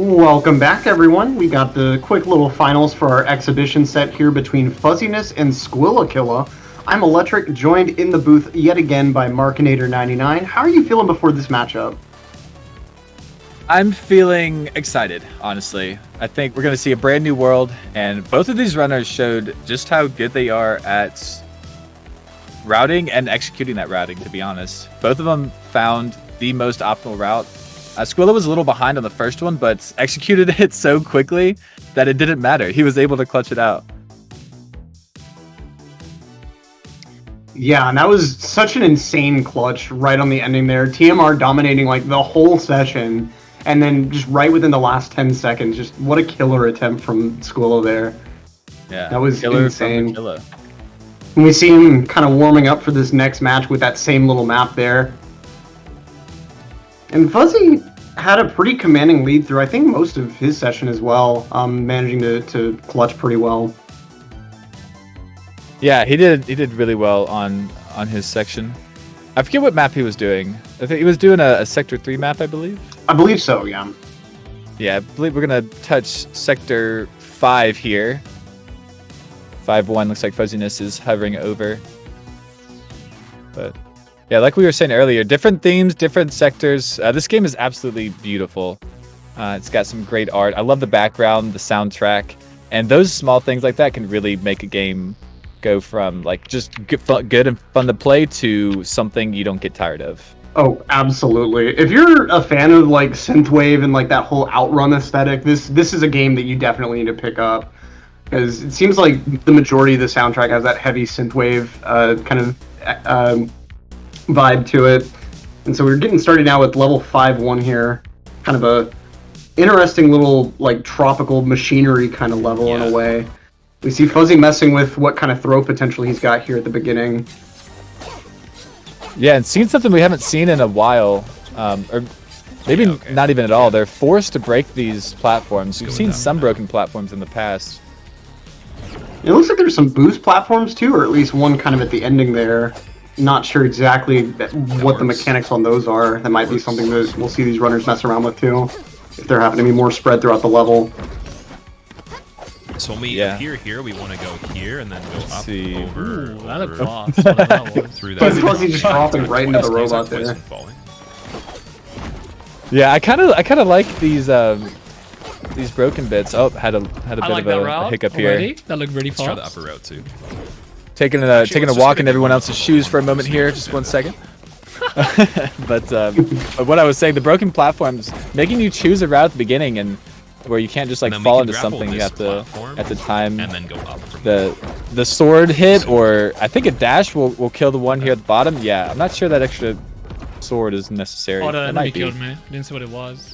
Welcome back, everyone. We got the quick little finals for our exhibition set here between Fuzzyness and Squillakilla. I'm Electric, joined in the booth yet again by Markinator99. How are you feeling before this matchup? I'm feeling excited, honestly. I think we're going to see a brand new world, and both of these runners showed just how good they are at routing and executing that routing, to be honest. Both of them found the most optimal route. Squilla was a little behind on the first one, but executed it so quickly that it didn't matter. He was able to clutch it out. Yeah, and that was such an insane clutch right on the ending there. TMR dominating like the whole session, and then just right within the last 10 seconds, just what a killer attempt from Squilla there. Yeah, that was insane. And we see him kind of warming up for this next match with that same little map there. And Fuzzy had a pretty commanding lead through, I think, most of his session as well, managing to clutch pretty well. Yeah, he did really well on his section. I forget what map he was doing. I think he was doing a Sector 3 map, I believe. I believe so, yeah. Yeah, I believe we're going to touch Sector 5 here. 5-1, looks like Fuzzyness is hovering over. But yeah, like we were saying earlier, different themes, different sectors. This game is absolutely beautiful. It's got some great art. I love the background, the soundtrack, and those small things like that can really make a game go from like just good and fun to play to something you don't get tired of. Oh, absolutely. If you're a fan of like synthwave and like that whole outrun aesthetic, this is a game that you definitely need to pick up, because it seems like the majority of the soundtrack has that heavy synthwave kind of vibe to it. And so we're getting started now with level 5-1 here. Kind of a interesting little like tropical machinery kind of level in a way. We see Fuzzy messing with what kind of throw potential he's got here at the beginning. Yeah, and seeing something we haven't seen in a while, or maybe not even at all. They're forced to break these platforms. We've seen some broken platforms in the past. It looks like there's some boost platforms too, or at least one kind of at the ending there. Not sure exactly what the mechanics on those are. That might be something that we'll see these runners mess around with too, if there happen to be more spread throughout the level. So when we appear here, we want to go here and then go up over. Ooh, that looked boss. That through that. Fuzzy just dropping right into the robot there. Yeah, I kind of like these broken bits. Oh, had a bit like of a hiccup already. here. That looked really fast. Let's try the upper route too. Taking a walk in everyone else's shoes for a moment here. Just 1 second. but what I was saying, the broken platforms making you choose a route at the beginning, and where you can't just like fall into something. You have to at the time and then go up the sword hit, or I think a dash will kill the one here at the bottom. Yeah, I'm not sure that extra sword is necessary. Oh, that enemy killed me. Didn't see what it was.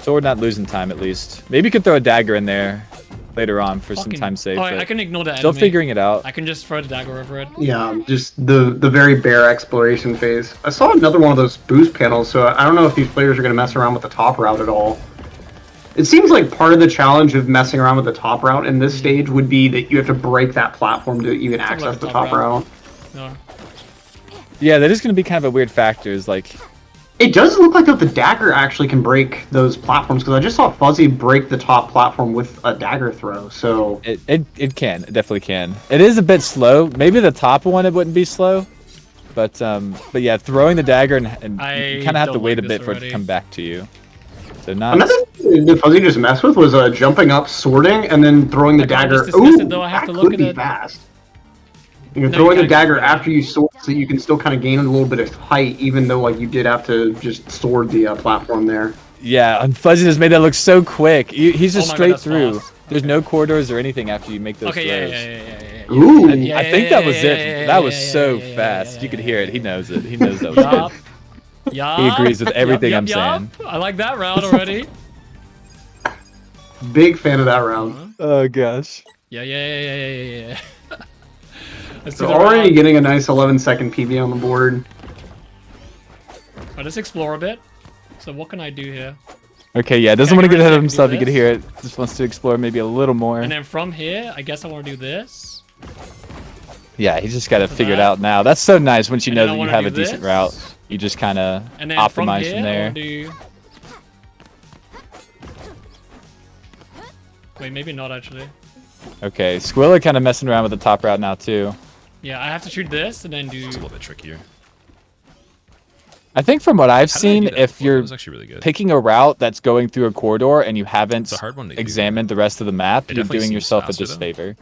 Sword not losing time, at least. Maybe you could throw a dagger in there later on for some time save. Oh, I can ignore that. Still figuring it out. I can just throw the dagger over it. Yeah, just the very bare exploration phase. I saw another one of those boost panels, so I don't know if these players are going to mess around with the top route at all. It seems like part of the challenge of messing around with the top route in this stage would be that you have to break that platform to even access the top route. No. Yeah, that is going to be kind of a weird factor. Is like, it does look like that the dagger actually can break those platforms, because I just saw Fuzzy break the top platform with a dagger throw. So it can, it definitely can. It is a bit slow. Maybe the top one it wouldn't be slow, but yeah, throwing the dagger and you kind of have to wait a bit for it to come back to you. So not. Another thing that Fuzzy just messed with was jumping up, sorting, and then throwing the dagger. Ooh, it, though. I have to look at it. Fast. You're throwing the dagger after you sword, so you can still kind of gain a little bit of height, even though like you did have to just sword the platform there. Yeah, and Fuzzyness made that look so quick. He's just straight through. Fast. There's no corridors or anything after you make those throws. Yeah. Ooh. I think that was it. That was so fast. You could hear it. He knows it. He knows that was good. He agrees with everything I'm saying. I like that round already. Big fan of that round. Oh gosh. Yeah. So already getting a nice 11-second PB on the board. Let's explore a bit. So what can I do here? Okay, yeah, doesn't want to get ahead of himself. You can hear it. Just wants to explore maybe a little more. And then from here, I guess I want to do this. Yeah, he's just got to For figure it that. out now. That's so nice once you And know then I that you wanna have do a decent this. route. You just kind of And then optimize here, from I there. wanna do... Wait, maybe not actually. Okay, Squilla kind of messing around with the top route now too. Yeah, I have to shoot this and then do... It's a little bit trickier. I think from what I've How did I seen, do that if before? you're That was actually really good. picking a route that's going through a corridor and you haven't It's a hard one to do. examined the rest of the map, It you're definitely doing seems yourself a faster, though. disfavor.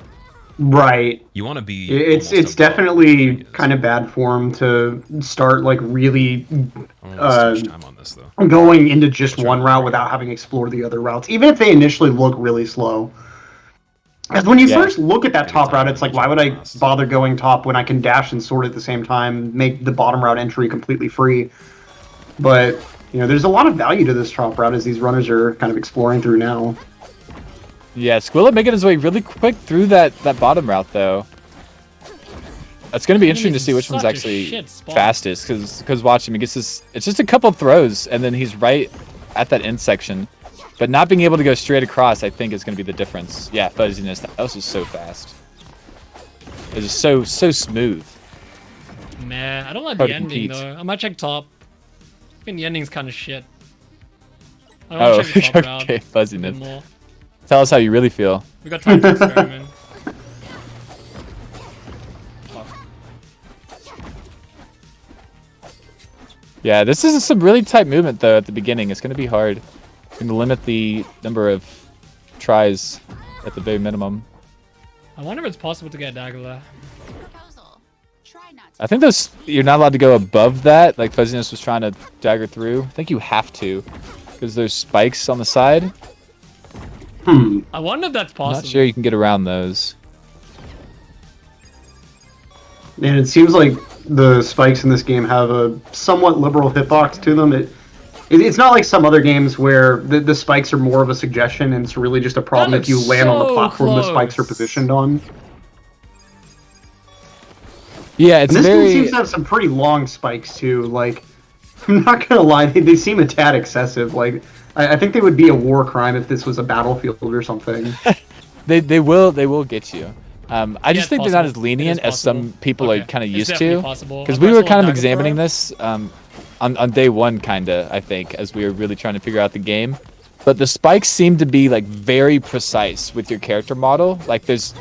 Right. You want to be. It's definitely kind of bad form to start like really Time on this though. going into just Try one to- route without having explored the other routes, even if they initially look really slow. Because when you Yeah. first look at that Maybe top time route, it's like, to why would I last. bother going top when I can dash and sword at the same time, make the bottom route entry completely free? But, you know, there's a lot of value to this top route as these runners are kind of exploring through now. Yeah, Squilla making his way really quick through that bottom route though. It's going to be interesting to see which one's Such a actually shit spot. fastest, because watch him, he gets this. It's just a couple throws, and then he's right at that end section. But not being able to go straight across, I think, is going to be the difference. Yeah, Fuzziness, that was just so fast. It was just so smooth. Man, I don't like Hard the to ending compete. though. I might check top. I think the ending's kind of shit. I don't Oh, want to check the top route okay, a bit Fuzziness. more. Tell us how you really feel. We got time to experiment. Fuck. Yeah, this is some really tight movement though at the beginning. It's going to be hard. It's going to limit the number of tries at the very minimum. I wonder if it's possible to get dagger there. Proposal. Try not to. I think those you're not allowed to go above that. Like Fuzziness was trying to dagger through. I think you have to, because there's spikes on the side. I wonder if that's I'm possible. not sure you can get around those. And it seems like the spikes in this game have a somewhat liberal hitbox to them. It's not like some other games where the spikes are more of a suggestion and it's really just a problem That if you looks land on the so platform the spikes are close. positioned on. Yeah, And it's this game very. seems to have some pretty long spikes too. Like, I'm not gonna lie, they seem a tad excessive. Like, I think they would be a war crime if this was a battlefield or something. They will get you. I Yeah, just it's think they're not possible. as lenient It is as some possible. people Okay. are kind of It's used definitely to. possible. Because I we were pressed kind of hold dagger examining for it. this on day one, kind of, I think, as we were really trying to figure out the game. But the spikes seem to be like very precise with your character model. Like there's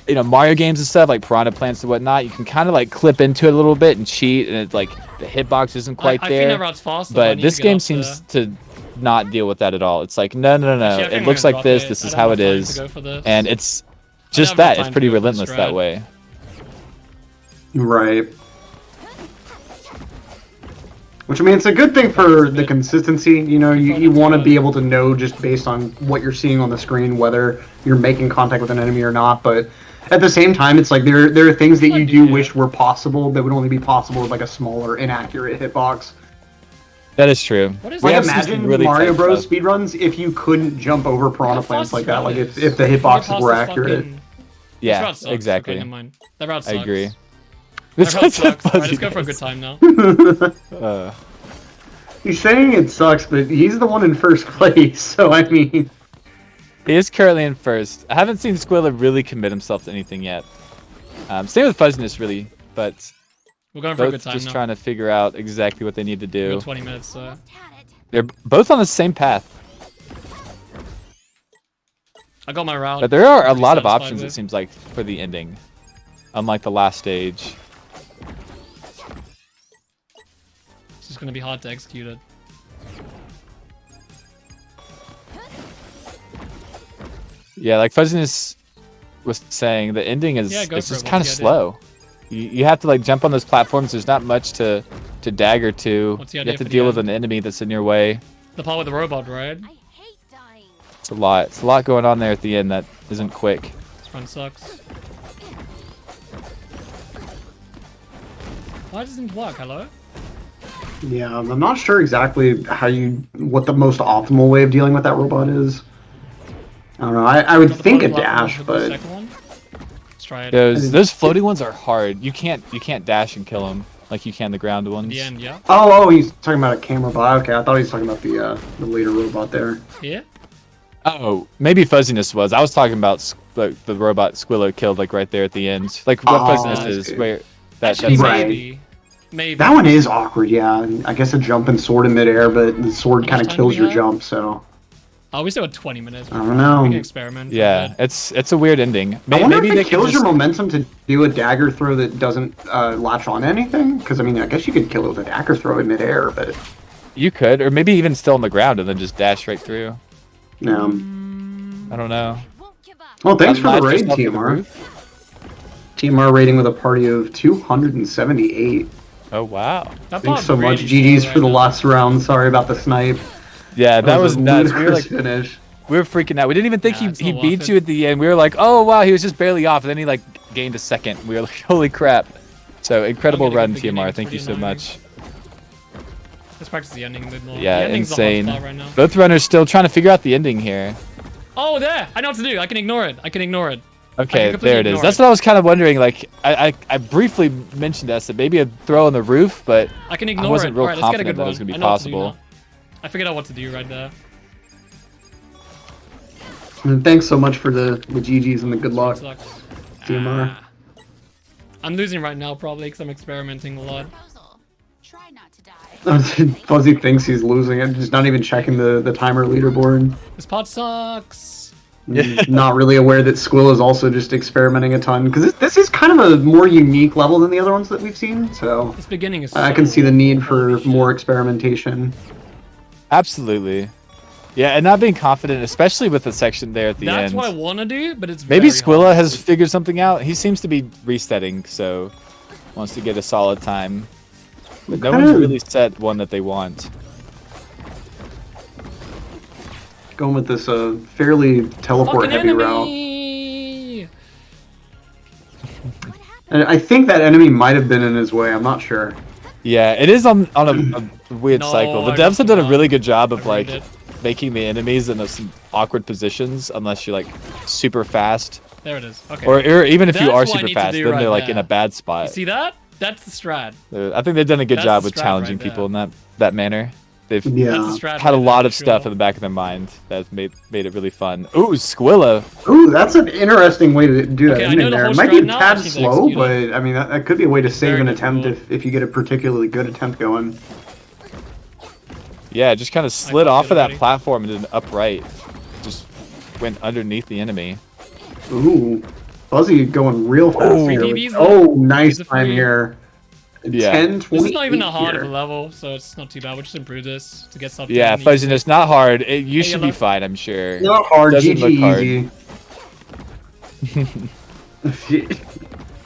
Mario games and stuff like Piranha Plants and whatnot. You can kind of like clip into it a little bit and cheat, and it's like the hitbox isn't quite I there. think that route's faster. I But need this to get game up seems there. to not deal with that at all. It's like no. Actually, I think It I'm looks gonna like drop this. it. This I is don't how have it time to is, go for this. and it's I just don't have that. It's time to pretty go for this relentless that strat. way. Right. Which, I mean, it's a good thing for the consistency. You know, you want to be able to know just based on what you're seeing on the screen whether you're making contact with an enemy or not. But at the same time, it's like there are things that you do wish were possible that would only be possible with like a smaller, inaccurate hitbox. That is true. What is We Like, have some imagine really Mario tight Bros. stuff. speedruns if you couldn't jump over piranha Look how plants fast like this that. route Like is. if the Look how hitboxes fast were this accurate. fucking- This Yeah, route sucks. exactly. Okay, never mind. That route I sucks. agree. That route This sucks. Alright, let's go for a good time now. He's saying it sucks, but he's the one in first place. So I mean, He is currently in first. I haven't seen Squilla really commit himself to anything yet. Same with Fuzziness, really, but We're going for a good both time just now. trying to figure out exactly what they need to We do. got 20 minutes, so. Almost had it. They're both on the same path, I got my route. but there are a Pretty lot of satisfied options, it with. seems like, for the ending. Unlike the last stage. It's just gonna be hard to execute it. Yeah, like Fuzziness was saying, the ending is Yeah, go it's for it. just kind of What's the idea? slow. You have to like jump on those platforms. There's not much to dagger to. What's the You idea have to for the deal with end? an enemy that's in your way. The part with the robot, right? I hate dying. It's a lot. It's a lot going on there at the end that isn't quick. This run sucks. Why doesn't it work? Hello? yeah, I'm not sure exactly what the most optimal way of dealing with that robot is. I don't know. I would Drop the think a bottom platform dash, with the but second one? Let's try it. Those floating ones are hard. You can't dash and kill them like you can the ground ones. In the end, yeah. oh, he's talking about a camera bot. Okay, I thought he was talking about the later robot there. Here? Oh, maybe Fuzziness was. I was talking about the robot Squillo killed like right there at the end. Like what Fuzzyness is where that Actually, that's Right. maybe. That one is awkward, yeah. I guess a jump and sword in midair, but the sword How kind much of time kills do we your have? jump, so. Oh, we still have 20 minutes. I don't know. We can experiment. for a yeah, bit. it's a weird ending. I wonder Maybe if they it could kills your just, momentum to do a dagger throw that doesn't latch on to anything. Because I mean, I guess you could kill it with a dagger throw in midair, but you could, or maybe even still on the ground and then just dash right through. no. I don't know. Won't give up. Well, thanks for the Latch raid, yourself to the TMR. roof? TMR rating with a party of 278. Oh wow. That Thanks part so much. really GG's slow for the right now. last round. Sorry about the snipe. Yeah, that was a nuts. We were ludicrous like, finish. we were freaking out. We didn't even think Yeah, it's he not beat worth you it. at the end. We were like, oh wow, he was just barely off, and then he like gained a second. We were like, holy crap. So incredible I'm getting run, a beginning, TMR. it's Thank you pretty so annoying. much. Let's practice the ending a bit more. Yeah, the ending's the hard insane. spot right now. Both runners still trying to figure out the ending here. Oh, there! I know what to do. I can ignore it. I can ignore it. Okay, completely there it is. ignore That's it. what I was kind of wondering. Like, I briefly mentioned us that maybe a throw on the roof, but I can ignore wasn't it. real Alright, let's get a confident good that it one. was gonna be I know what to do possible. now. I figured out what to do right there. And thanks so much for the GG's and the good luck. Sucks. TMR. Ah. I'm losing right now probably because I'm experimenting a lot. Proposal. Try not to die. Fuzzy thinks he's losing it, just not even checking the timer leaderboard. This pod sucks. Not really aware that Squill is also just experimenting a ton, because this is kind of a more unique level than the other ones that we've seen, so This beginning is I so can see the need holy for shit. more experimentation. Absolutely. Yeah, and not being confident, especially with the section there at the That's end. what I want to do, but it's Maybe very Squilla hard. has figured something out. He seems to be resetting, so wants to get a solid time. But no one's really set one that they want. Going with this fairly teleport Fucking heavy route. enemy! And I think that enemy might have been in his way, I'm not sure. Yeah, it is on a weird No, cycle. The I devs have done a got really good job of I like ruined making the enemies in some awkward positions unless you're like super fast. There it is. Okay. Or even if you That's are what I super need to fast, do then right they're like in there. a bad You spot. see that? That's the strat. I think they've done a good That's job the with strat challenging right people there. in that manner. They've Yeah. That's the strat had a right lot there, of stuff sure. in the back of their mind that's made it really fun. Ooh, Squilla. Ooh, that's an interesting way to do that Okay, I ending know the there. whole It might be a strat now, I tad just need to slow, execute but I mean, that could be a way to save very an attempt difficult. if you get a particularly good attempt going. Yeah, just kind of slid fucked off it of that already. platform and did an upright. Just went underneath the enemy. Ooh, Fuzzy going real fast. Oh. here. Free PBs Oh, nice He's a time free. here. Yeah. 10, This is not even 28 that hard here. of a level, so it's not too bad. We'll just improve this to get stuff Yeah, done. Fuzziness, not hard. You should be yellow. fine, I'm sure. Not hard, Doesn't look GG hard. easy.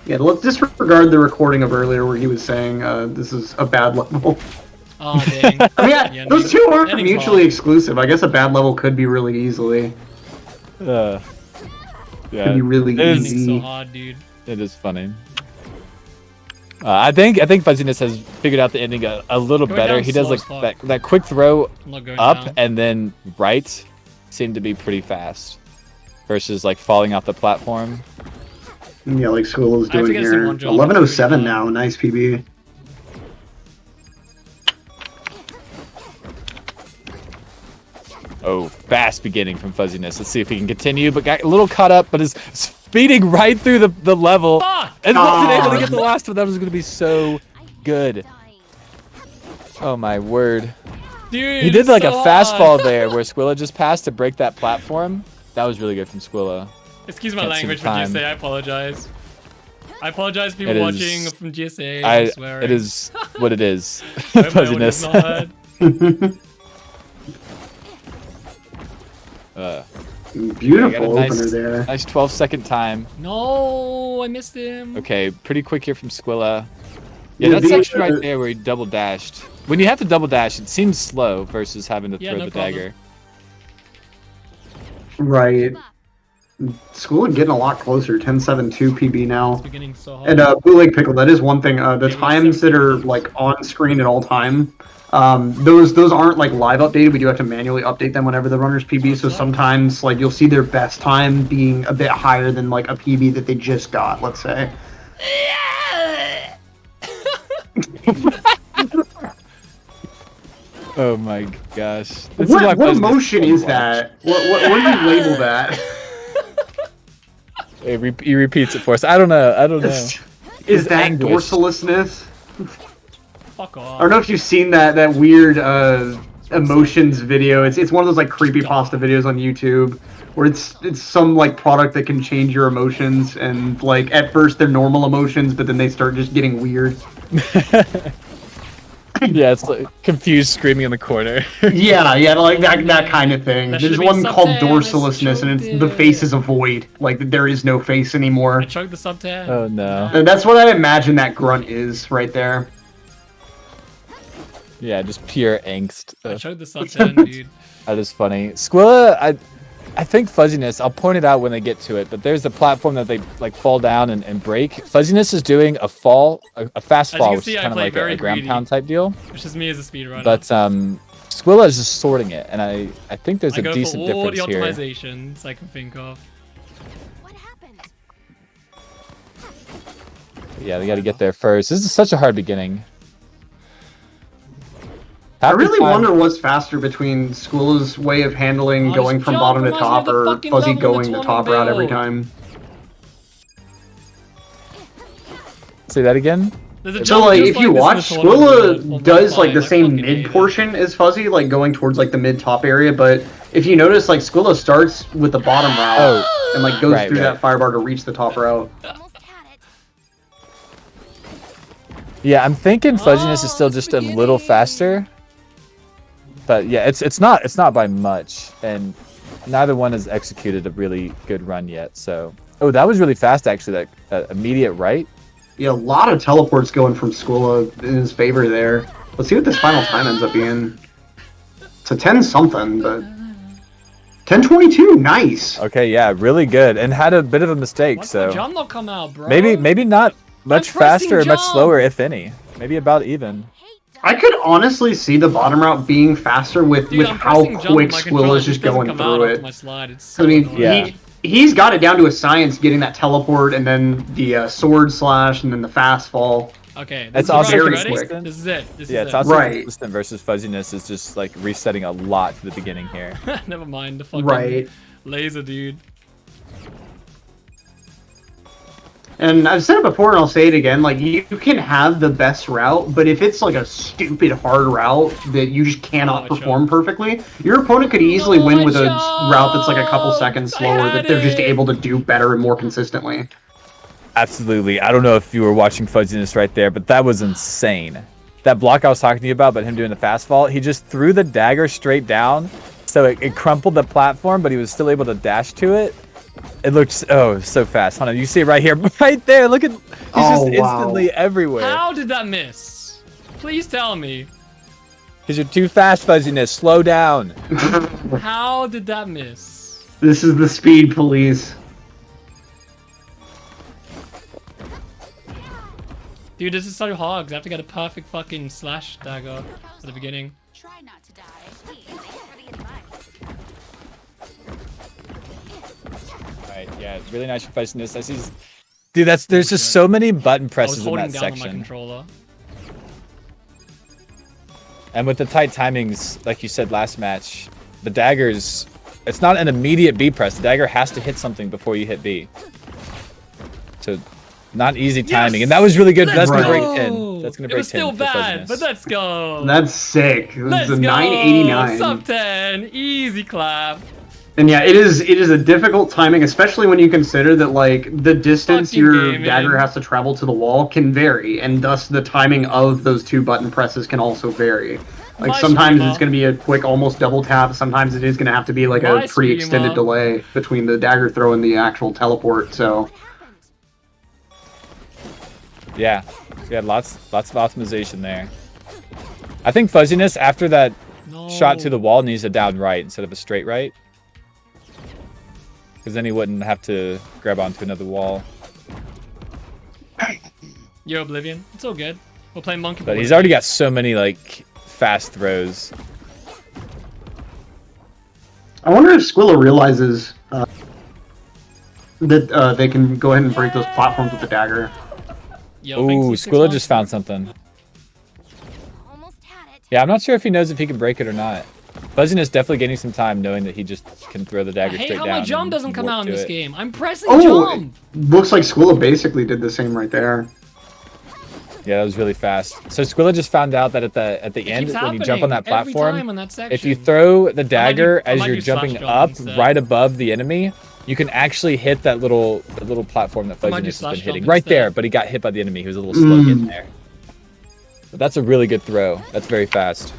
Yeah, let's disregard the recording of earlier where he was saying this is a bad level. Oh, dang. I mean, yeah, Yeah, those two aren't ending's mutually hard. exclusive. I guess a bad level could be really easily. Yeah, Could be really it is, Ending's so easy. hard, dude. it is funny. I think Fuzziness has figured out the ending a little Going better. down He does slow like as fuck. that quick throw I'm not going up down. and then right seemed to be pretty fast versus like falling off the platform. Yeah, like Squill is I have to doing get us in here. one job. 11:07 now. Nice PB. Oh, fast beginning from Fuzziness. Let's see if he can continue, but got a little caught up, but is speeding right through the level. Fuck! And wasn't able to Aw. get the last one. That was going to be so good. Oh my word. Dude, He did like so a fast hard. fall there where Squilla just passed to break that platform. That was really good from Squilla. Excuse my Can't see the language from time. GSA. I apologize. I apologize, people It watching is- from GSA. I'm swearing. It is what it is. I hope my audio is Fuzziness. not. Beautiful nice- opener there. Nice 12-second time. No, I missed him. Okay, pretty quick here from Squilla. Yeah, Yeah, that the- section right there where he double dashed. When you have to double dash, it seems slow versus having to Yeah, throw no the problem. dagger. Right. Squill getting a lot closer. 10.72 PB now. Beginning so hard. And Blue Lake Pickle, that is one thing. The Yeah, times that are like on screen at all time, those aren't like live updated. We do have to manually update them whenever the runners PB. So sometimes like you'll see their best time being a bit higher than like a PB that they just got. Let's say. Oh my gosh. This is What why Fuzziness emotion fun to is watch. that? What do you label that? He repeats it for us. I don't know. I don't know. Is that anguish. dorsaliness? Fuck off. I don't know if you've seen that weird emotions video. It's one of those like creepypasta videos on YouTube where it's some like product that can change your emotions, and like at first they're normal emotions, but then they start just getting weird. Yeah, it's like confused screaming in the corner. Yeah, like that kind of thing. That There's should've one been called sub-10, dorsaliness, and it's the face is a void. Like there is no face anymore. I choked the sub 10. Oh no. And that's what I imagine that grunt is right there. Yeah, just pure angst. I choked the sub 10, dude. That is funny. Squilla, I think Fuzziness, I'll point it out when they get to it, but there's a platform that they like fall down and break. Fuzziness is doing a fall, a fast As you fall, can which see, is I kind of play like very a ground greedy. pound type deal. Which is me as a speedrunner. But Squilla is just sorting it, and I think there's I a go decent for all difference the here. optimizations I can think of. What happened? Yeah, they got to get there first. This is such a hard beginning. I Half the really time- wonder what's faster between Squilla's way of handling Oh, going this from jump bottom to reminds me top, of the or fucking Fuzzy level in going the the top 20 route every build. time. Say that again? There's a So jump like, just if you this in watch, the tournament build, Squilla or does like fine, the I same fucking hate mid it. portion as Fuzzy, like going towards like the mid top area. But if you notice, like Squilla starts with the bottom route and like goes Right, through right. that firebar to reach the top route. Almost had it. Yeah, I'm thinking Fuzziness is still Oh, just a little spaghetti. faster. But yeah, it's not by much, and neither one has executed a really good run yet. So, oh, that was really fast actually. That immediate right. Yeah, a lot of teleports going from Squilla in his favor there. Let's see what this final time ends up being. It's a 10 something, but 10:22, nice. Okay, yeah, really good, and had a bit of a mistake. Why's So my jump not come out, bro? maybe not much pressing faster or much jump. slower, if any. Maybe about even. I could honestly see the bottom route being faster with Dude, I'm how pressing jump, quick my controller Squilla's just doesn't going come through out it. onto my slide. It's so I mean, annoying. Yeah. he's got it down to a science, getting that teleport and then the sword slash and then the fast fall. Okay, That's this is also ready? consistent. This is it. This Yeah, is it's it. also Right. consistent versus Fuzziness is just like resetting a lot to the beginning here. Never mind the fucking Right. laser, dude. And I've said it before and I'll say it again, like you can have the best route, but if it's like a stupid hard route that you just cannot Oh, I perform perfectly, your opponent could easily No, win I with a choked! route that's like a couple seconds I slower had that they're just it! able to do better and more consistently. Absolutely. I don't know if you were watching Fuzziness right there, but that was insane. That block I was talking to you about him doing the fast fall, he just threw the dagger straight down, so it crumpled the platform, but he was still able to dash to it. It looked so fast. Hold on, you see it right here, right there. Look at, he's Oh, just wow. instantly everywhere. How did that miss? Please tell me. Because you're too fast, Fuzziness. Slow down. How did that miss? This is the speed police. Dude, this is so hard 'cause I have to get a perfect fucking slash dagger at the beginning. Try not to die. Thanks for the advice. Alright, yeah, really nice for Fuzziness. I see. Dude, there's just so many button I was presses in holding that down on my section. controller. And with the tight timings, like you said last match, the daggers, it's not an immediate B press. The dagger has to hit something before you hit B. So, not easy timing. Yes! And that was really good. Let's That's going to go! break 10. That's going to It break was 10 still for bad, Fuzziness. but let's go. That's sick. It was Let's a go. 989. Sub 10, easy clap. And yeah, it is a difficult timing, especially when you consider that like the distance Fucking your gaming. dagger has to travel to the wall can vary, and thus the timing of those two button presses can also vary. Like My sometimes streamer. it's going to be a quick almost double tap, sometimes it is going to have to be like My a pretty extended streamer. delay between the dagger throw and the actual teleport. So Yeah, lots of optimization there. I think Fuzziness, after that No. shot to the wall, needs a down right instead of a straight right. Because then he wouldn't have to grab onto another wall. Yo, Oblivion. It's all good. We'll play Monkey But Ball. he's already got so many, like, fast throws. I wonder if Squilla realizes that they can go ahead and break those platforms with the dagger. Yo, thanks Ooh, for 6 Squilla months. just found something. Almost had it. Yeah, I'm not sure if he knows if he can break it or not. Fuzziness definitely gaining some time, knowing that he just can throw the I dagger hate straight how down. my jump and doesn't come warp out in to this it. game. I'm pressing Oh, jump. looks like Squilla basically did the same right there. Yeah, that was really fast. So Squilla just found out that at the end, keeps when you jump on that happening every platform, time on that if you section. throw the dagger I as might you're do slash jumping jump up instead. right above the enemy, you can actually hit that little platform that I might do Fuzziness has slash been hitting. jump Right there, instead. but he got hit by the enemy. He was a little slow getting there. But that's a really good throw. That's very fast.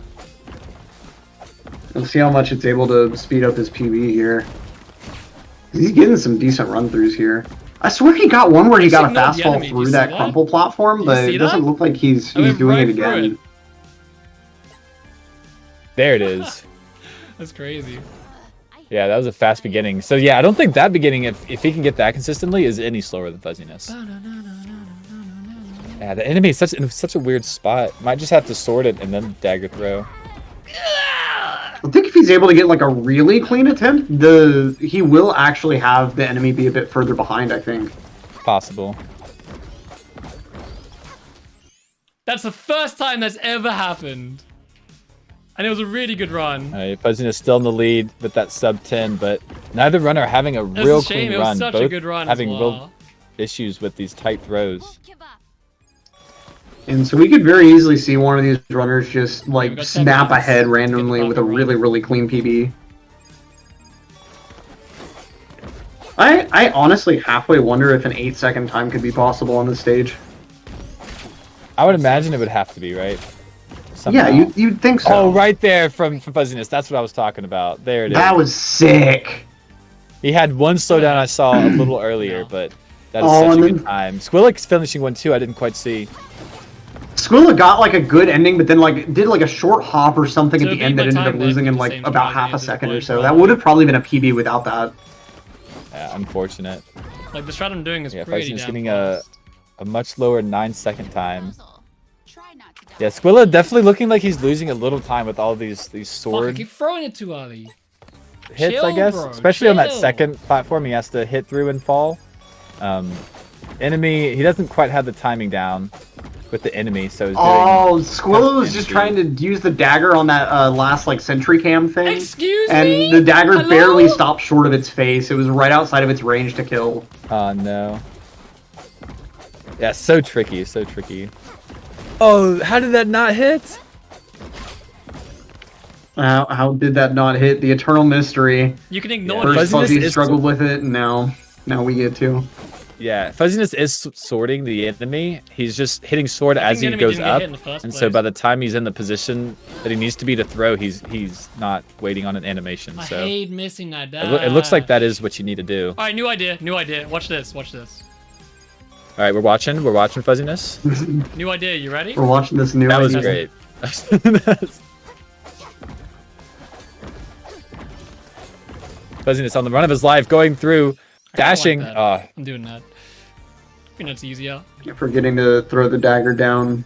Let's see how much it's able to speed up his PB here. He's getting some decent run-throughs here. I swear he got one where he got a signaled the fastball enemy. Do you through see that that? crumple platform, Do you but see it doesn't that? look like he's I went doing right it through again. it. There it is. That's crazy. Yeah, that was a fast beginning. So yeah, I don't think that beginning, if he can get that consistently, is any slower than Fuzziness. Yeah, the enemy is in such a weird spot. Might just have to sword it and then dagger throw. I think if he's able to get like a really clean attempt, he will actually have the enemy be a bit further behind, I think. Possible. That's the first time that's ever happened. And it was a really good run. All right, Fuzziness still in the lead with that sub 10, but neither runner are having a It's real a shame. clean It was run. such Both a good run having as real well. issues with these tight throws. Won't give up. And so we could very easily see one of these runners just we've like got 10 snap minutes ahead to get the randomly with a proper really, run. really clean PB. I honestly halfway wonder if an 8-second time could be possible on this stage. I would imagine it would have to be, right? Somehow. Yeah, you'd think so. Oh, right there from Fuzziness. That's what I was talking about. There it is. That was sick. He had one slowdown I saw a little earlier, No. but that is Oh, such a and good time. Squillick's finishing one too. I didn't quite see. Squilla got like a good ending, but then like did like a short hop or something So at the beat end my that ended time, up that'd losing be in the like same about strategy half at a this second or point, so. That probably. would have probably been a PB without that. Yeah, unfortunate. Like the strat I'm doing is Yeah, pretty Fuzziness damn getting fast. a much lower 9-second time. Puzzle. Try not to die. Yeah, Squilla definitely looking like he's losing a little time with all these Fuck, I sword keep throwing it too early. hits, Chill, I guess. bro, Especially on that chill. second platform, he has to hit through and fall. Enemy, he doesn't quite have the timing down with the enemy, so he's doing... Oh, Squilla was just empty. trying to use the dagger on that last like sentry cam thing. Excuse and me? the dagger Hello? barely stopped short of its face. It was right outside of its range to kill. Oh, no. Yeah, so tricky, so tricky. Oh, how did that not hit? How did that not hit? The eternal mystery. You can ignore Yeah, it. First Fuzziness Fuzzy is- struggled with it, and now we get to. Yeah, Fuzziness is sorting the enemy. He's just hitting sword I think as the he enemy goes didn't get up, hit in the first and so place. by the time he's in the position that he needs to be to throw, he's not waiting on an animation. I So hate missing that it looks like that is what you need to do. Alright, new idea, new idea. Watch this, watch this. All right, we're watching Fuzziness. New idea, you ready? We're watching this new. That was idea. great. Fuzziness on the run of his life, going through, I kinda like dashing. that. Oh, I'm doing that. I think that's easier. Forgetting to throw the dagger down.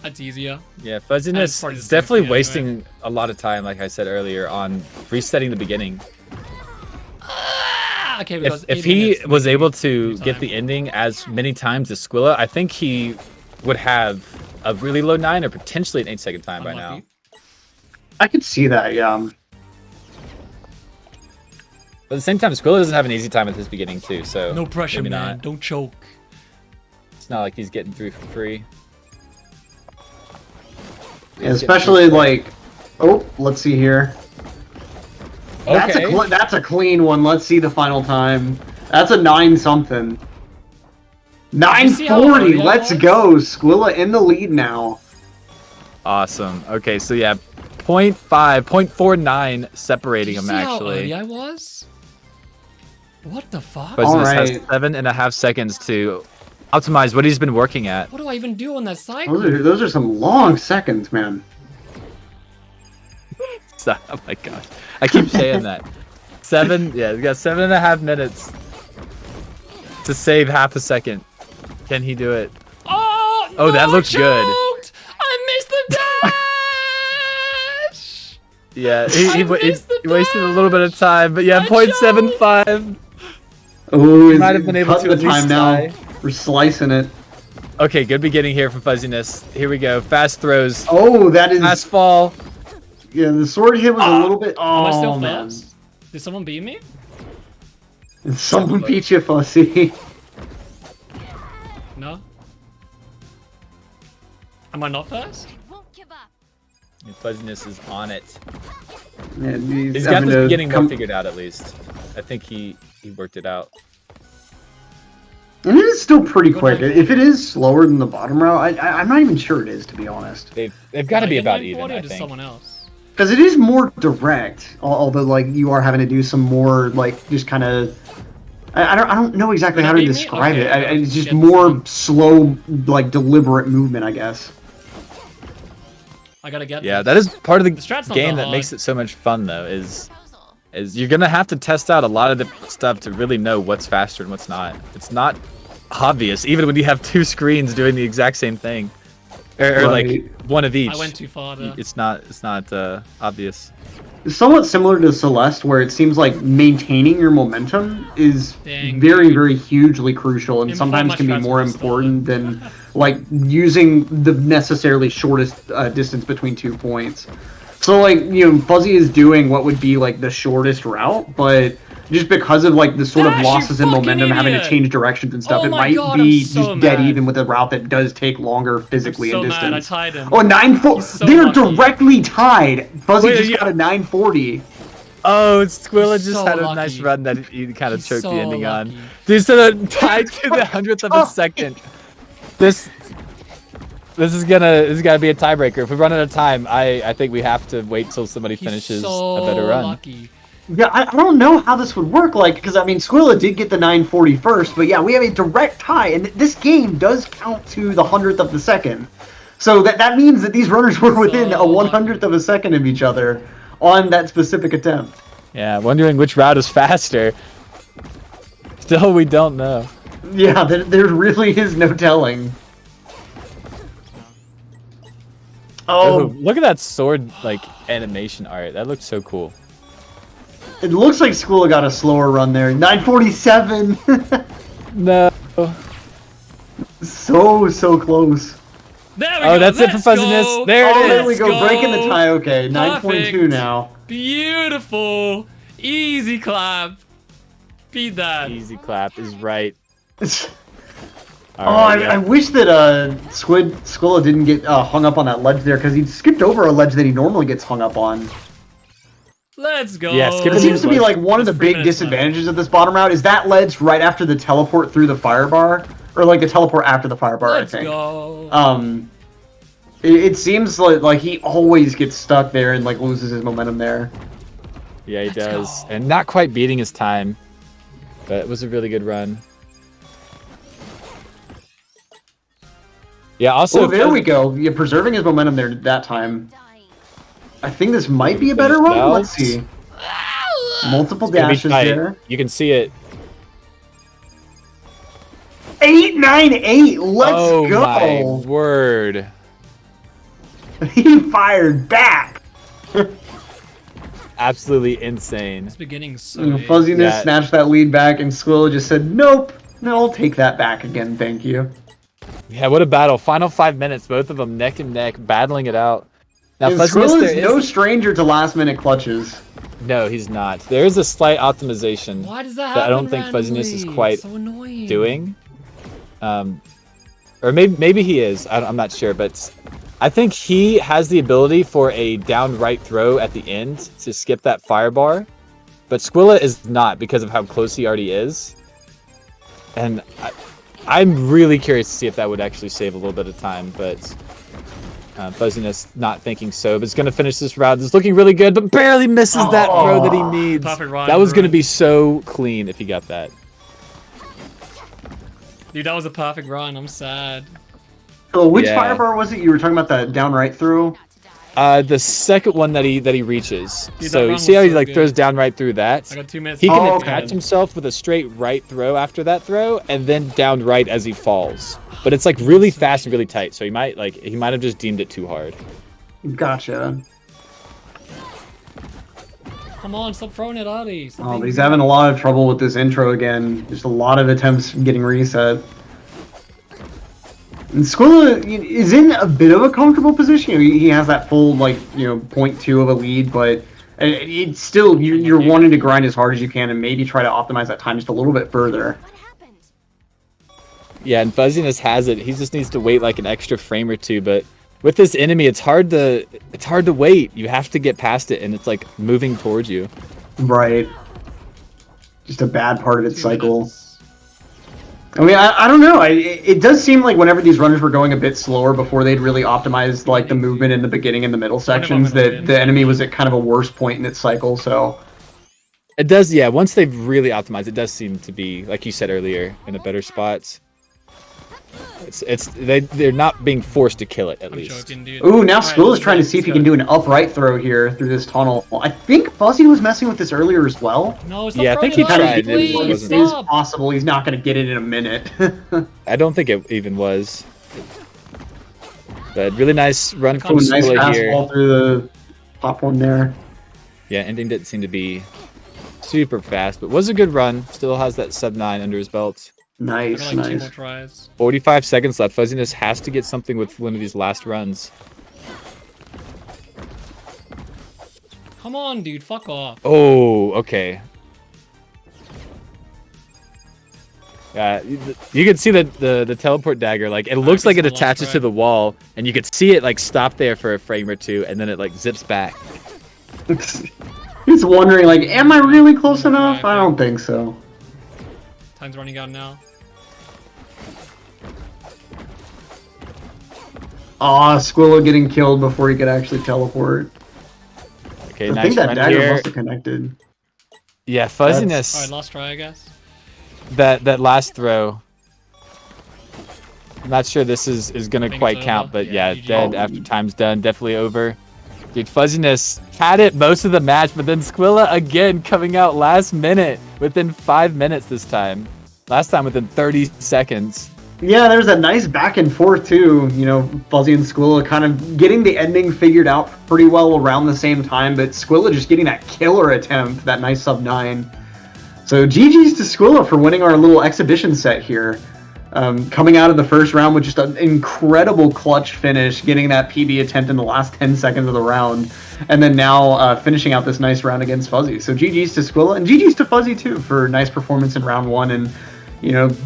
That's easier. yeah, As Fuzziness part of is the definitely safety, wasting a lot of time, like I said earlier, on resetting the beginning. Ah, okay, because If 8 he minutes was maybe able to time. get the ending as many times as Squilla, I think he would have a really low 9 or potentially an 8-second time by now. Unlucky. I could see that, yeah. But at the same time, Squilla doesn't have an easy time at his beginning too, so No pressure, maybe man. not. Don't choke. It's not like he's getting through for free. And especially like, oh, let's see here. Okay. That's a clean one. Let's see the final time. That's a 9-something. you see how 940. early that Let's was? go. Squilla in the lead now. Awesome. Okay, so yeah, 0.49 separating Did you him see how actually. early I was? What the fuck? Fuzziness has Alright. 7.5 seconds to optimize what he's been working at. What do I even do on that cycle? Those are some long seconds, man. So, oh my gosh. I keep saying that. Yeah, we got 7.5 minutes to save half a second. Can he do it? Oh, Oh, that no, looks I good. choked! I missed the dash! Yeah, I missed the he wasted a little bit of time, but yeah, I 0.75. Oh, Might have been able cut to the at least time now. tie. We're slicing it. Okay, good beginning here from Fuzzyness. Here we go. Fast throws. Oh, that is. Fast fall. Yeah, the sword hit was a little bit. Oh, Am I still man. first? Did someone beat me? Someone beat you, Fuzzy. No? Am I not first? Won't give up. And Fuzzyness is on it. Man, He's got this beginning more figured out at least. I think he worked it out. And it is still pretty quick. If it is slower than the bottom route, I'm not even sure it is, to be honest. They've got to be about 940 even, or I just think. someone else? Because it is more direct, although like you are having to do some more like just kind of. I don't know exactly how to describe it. It's just more slow, like deliberate movement, I guess. I gotta get. Yeah, that is part of the strat's not game that that hard. makes it so much fun, though. Proposal. Is you're gonna have to test out a lot of different stuff to really know what's faster and what's not. It's not obvious, even when you have two screens doing the exact same thing, or like one of each. I went too far there. It's not obvious. It's somewhat similar to Celeste, where it seems like maintaining your momentum is Dang, very, dude. very hugely crucial, and Info sometimes much can be faster more than important than like using the necessarily shortest distance between 2 points. So like, you know, Fuzzy is doing what would be like the shortest route, but just because of like the sort of Dash, you losses in fucking momentum, having to idiot! change directions and stuff, Oh it my might God, be I'm so just dead mad. even with a route that does take longer physically so in mad, I distance. tied him. Oh, 940. He's so They're lucky. directly tied. Fuzzy Wait, just yeah. got a 940. Oh, Squilla He's just so had a lucky. nice run that he kind of He's choked so the ending lucky. on. Dude, so tied to the 100th of a second. This is gotta be a tiebreaker. If we run out of time, I think we have to wait till somebody He's finishes so a better run. lucky. Yeah, I don't know how this would work, like, because, I mean, Squilla did get the 940 first, but yeah, we have a direct tie, and this game does count to the 100th of the second. So that means that these runners were within a 100th of a second of each other on that specific attempt. Yeah, wondering which route is faster. Still, we don't know. Yeah, there really is no telling. Ooh, Oh, look at that sword like animation art. That looks so cool. it looks like Squilla got a slower run there. 947! No. So close. There we Oh, go. that's it for let's Fuzziness. go. There it Oh, is. there we go, Let's breaking the go. tie, okay. 9.2 Perfect. now. Beautiful. Easy clap. Beat that. Easy clap is right. Oh, Alright, yeah. I wish that Squilla didn't get hung up on that ledge there, because he skipped over a ledge that he normally gets hung up on. Let's go. Yeah, skip It seems to be like one of the It's 3 big minutes disadvantages of this bottom route is that ledge right after the teleport through the fire bar, or like the teleport after the fire bar, Let's I think. go. It seems like he always gets stuck there and like loses his momentum there. Yeah, he does. go. And not quite beating his time. But it was a really good run. Yeah, also... Oh, there we go. Yeah, preserving his momentum there that time. Dying. I think this might be a better run. Now. Let's see. Multiple It's gonna be dashes tight. there. You can see it. 898. Let's oh go. my word. He fired back. Absolutely insane. This beginning's so big. Fuzziness Yeah. snatched that lead back, and Squilla just said, "Nope, no, I'll take that back again, thank you." Yeah, what a battle. Final 5 minutes, both of them neck and neck, battling it out. Now, And Fuzziness, Squilla is there no is... stranger to last-minute clutches. No, he's not. There is a slight optimization Why does that that happen I don't think Fuzziness is randomly? quite so annoying. doing. Or maybe he is. I'm not sure, but I think he has the ability for a down right throw at the end to skip that fire bar, but Squilla is not because of how close he already is. And I'm really curious to see if that would actually save a little bit of time, but Fuzziness not thinking so. But it's going to finish this round. It's looking really good, but barely misses that throw that he needs. Perfect run, That was going to right. be so clean if he got that. Dude, that was a perfect run. I'm sad. Oh, which Yeah. fire bar was it? You were talking about that down right through? Not to die. The second one that he reaches. Dude, that So you run see was how he so like good. throws down right through that? I got 2 minutes. He can Oh, attach okay. himself with a straight right throw after that throw, and then down right as he falls. But it's like really fast and really tight, so he might have just deemed it too hard. Gotcha. Come on, stop throwing it, Adi. Stop Oh, being but he's rude. having a lot of trouble with this intro again. Just a lot of attempts getting reset. And Squilla is in a bit of a comfortable position. He has that full, like, 0.2 of a lead, but it's still, you're wanting to grind as hard as you can and maybe try to optimize that time just a little bit further. What happened? Yeah, and Fuzzyness has it. He just needs to wait like an extra frame or two, but with this enemy, it's hard to wait. You have to get past it, and it's like moving towards you. Right. Just a bad part of its cycle. I mean, I don't know. It does seem like whenever these runners were going a bit slower before they'd really optimized like the movement in the beginning and the middle sections, that the enemy was at kind of a worse point in its cycle. So it does, yeah. Once they've really optimized, it does seem to be, like you said earlier, in a better spot. They're not being forced to kill it, at least. Joking, dude. Ooh, now Skull is trying to see if he can do an upright throw here through this tunnel. I think Fuzzy was messing with this earlier as well. No, stop Yeah, I think he throwing tried. it, please, It is stop. possible he's not going to get it in a minute. I don't think it even was. But really nice run from Nice Squilla fastball here. through the platform there. Yeah, ending didn't seem to be super fast, but was a good run. Still has that sub 9 under his belt. Nice, Like 2 more nice. tries. 45 seconds left. Fuzziness has to get something with one of these last runs. Come on, dude. Fuck off. Oh, okay. You can see the teleport dagger. Like it looks like it attaches to the wall, and you could see it like stop there for a frame or two, and then it like zips back. He's wondering, like, am I really close enough? I don't think so. Time's running out now. Aw, Squilla getting killed before he could actually teleport. Okay, I nice think that run dagger here. must have connected. Yeah, Fuzziness. Alright, last try, I guess. That last throw. I'm not sure this is gonna Think quite it's count, over. but Yeah, yeah, GG. dead after time's done. Definitely over. Dude, Fuzziness had it most of the match, but then Squilla again coming out last minute, within 5 minutes this time. Last time within 30 seconds. Yeah, there's a nice back and forth too. Fuzzy and Squilla kind of getting the ending figured out pretty well around the same time, but Squilla just getting that killer attempt, that nice sub 9. So GG's to Squilla for winning our little exhibition set here. Coming out of the first round with just an incredible clutch finish, getting that PB attempt in the last 10 seconds of the round, and then now finishing out this nice round against Fuzzy. So GG's to Squilla, and GG's to Fuzzy too for nice performance in round 1, and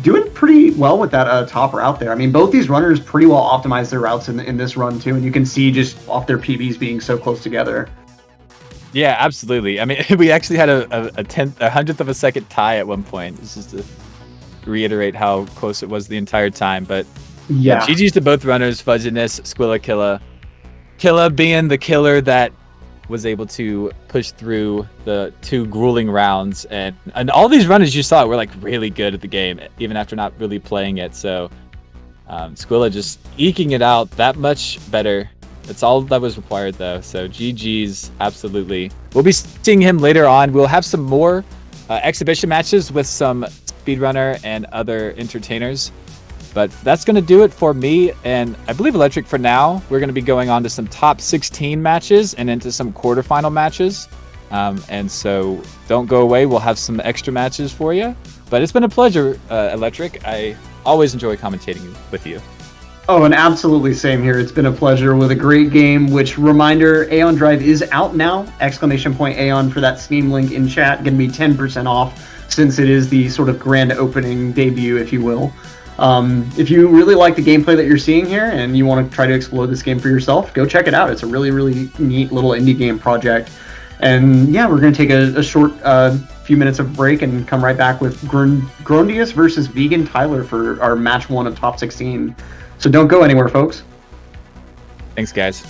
doing pretty well with that top route there. I mean, both these runners pretty well optimized their routes in this run too, and you can see just off their PBs being so close together. Yeah, absolutely. I mean, we actually had a hundredth of a second tie at one point. This is to reiterate how close it was the entire time. But Yeah. GG's to both runners, Fuzzyness, Squillakilla. Killa being the killer that was able to push through the 2 grueling rounds, and all these runners you saw were like really good at the game, even after not really playing it. So Squilla just eking it out that much better. That's all that was required though. So GG's, absolutely. We'll be seeing him later on. We'll have some more exhibition matches with some speedrunner and other entertainers. But that's going to do it for me and I believe Electric for now. We're going to be going on to some top 16 matches and into some quarterfinal matches. And so don't go away. We'll have some extra matches for you. But it's been a pleasure, Electric. I always enjoy commentating with you. Oh, and absolutely same here. It's been a pleasure with a great game, which reminder, Aeon Drive is out now. ! Aeon for that Steam link in chat. Going to be 10% off since it is the sort of grand opening debut, if you will. If you really like the gameplay that you're seeing here and you want to try to explore this game for yourself, go check it out. It's a really, really neat little indie game project. And yeah, we're going to take a short few minutes of break and come right back with Grondius versus Vegan Tyler for our match 1 of top 16. So don't go anywhere, folks. Thanks, guys.